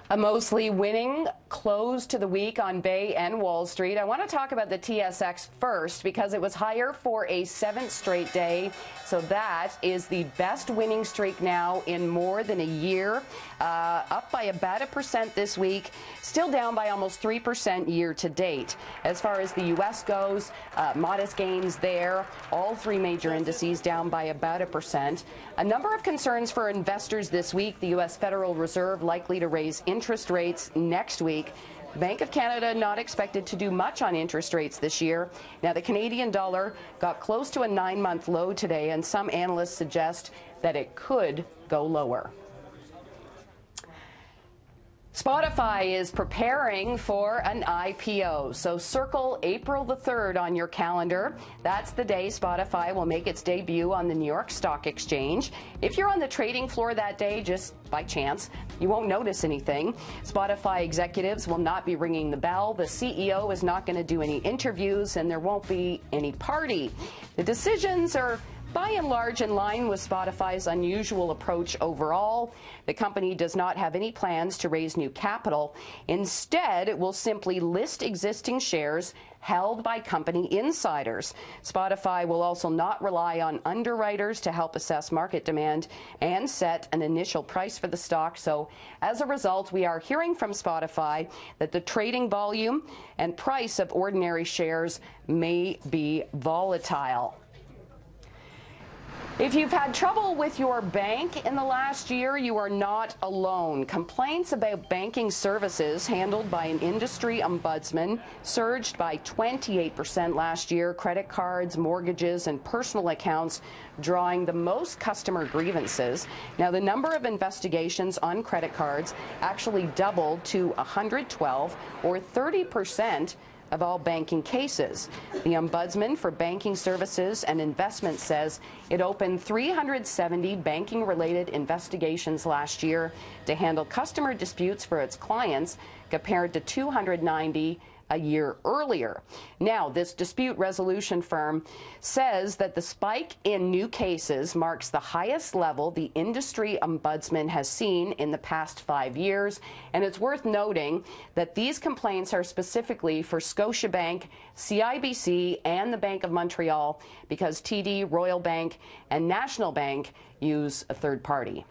A mostly winning close to the week on Bay and Wall Street. I want to talk about the TSX first because it was higher for a 7th straight day. So that is the best winning streak now in more than a year. Up by about 1% this week, still down by almost 3% year to date. As far as the U.S. goes, modest gains there. All three major indices down by about 1%. A number of concerns for investors this week. The U.S. Federal Reserve likely to raise interest rates next week. Bank of Canada not expected to do much on interest rates this year. Now, the Canadian dollar got close to a 9-month low today, and some analysts suggest that it could go lower. Spotify is preparing for an IPO, so circle April the 3rd on your calendar. That's the day Spotify will make its debut on the New York Stock Exchange. If you're on the trading floor that day, just by chance, you won't notice anything. Spotify executives will not be ringing the bell. The CEO is not going to do any interviews, and there won't be any party. The decisions are by and large in line with Spotify's unusual approach overall. The company does not have any plans to raise new capital. Instead, it will simply list existing shares held by company insiders. Spotify will also not rely on underwriters to help assess market demand and set an initial price for the stock. So as a result, we are hearing from Spotify that the trading volume and price of ordinary shares may be volatile. If you've had trouble with your bank in the last year, you are not alone. Complaints about banking services handled by an industry ombudsman surged by 28% last year. Credit cards, mortgages, and personal accounts drawing the most customer grievances. Now, the number of investigations on credit cards actually doubled to 112, or 30% of all banking cases. The Ombudsman for Banking Services and Investment says it opened 370 banking-related investigations last year to handle customer disputes for its clients, compared to 290 a year earlier. Now, this dispute resolution firm says that the spike in new cases marks the highest level the industry ombudsman has seen in the past 5 years. And it's worth noting that these complaints are specifically for Scotiabank, CIBC, and the Bank of Montreal, because TD, Royal Bank, and National Bank use a third party.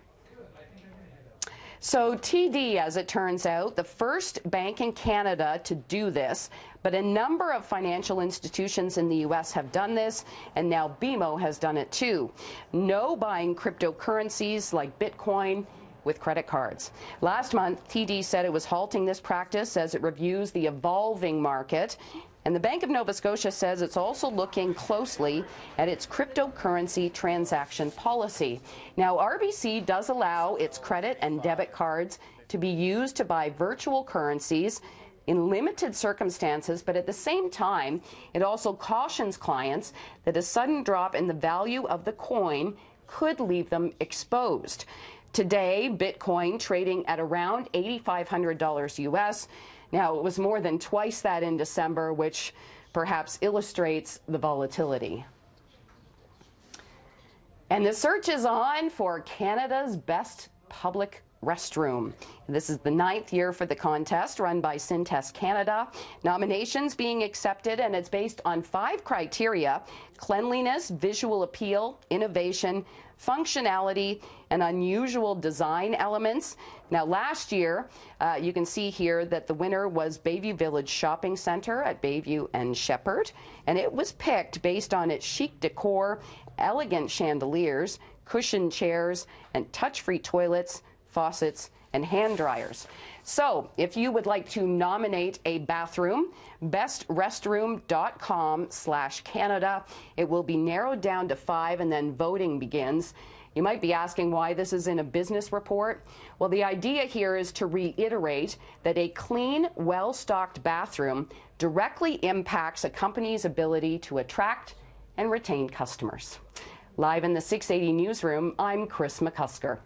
So TD, as it turns out, the first bank in Canada to do this, but a number of financial institutions in the U.S. have done this, and now BMO has done it too. No buying cryptocurrencies like Bitcoin with credit cards. Last month, TD said it was halting this practice as it reviews the evolving market. And the Bank of Nova Scotia says it's also looking closely at its cryptocurrency transaction policy. Now, RBC does allow its credit and debit cards to be used to buy virtual currencies in limited circumstances, but at the same time, it also cautions clients that a sudden drop in the value of the coin could leave them exposed. Today, Bitcoin trading at around $8,500 US. Now, it was more than twice that in December, which perhaps illustrates the volatility. And the search is on for Canada's best public restroom. This is the 9th year for the contest run by Syntest Canada. Nominations being accepted, and it's based on 5 criteria: cleanliness, visual appeal, innovation, functionality, and unusual design elements. Now, last year, you can see here that the winner was Bayview Village Shopping Centre at Bayview and Shepherd, and it was picked based on its chic decor, elegant chandeliers, cushioned chairs, and touch-free toilets, faucets, and hand dryers. So, if you would like to nominate a bathroom, bestrestroom.com/Canada. It will be narrowed down to 5, and then voting begins. You might be asking why this is in a business report. Well, the idea here is to reiterate that a clean, well-stocked bathroom directly impacts a company's ability to attract and retain customers. Live in the 680 newsroom, I'm Kris McCusker.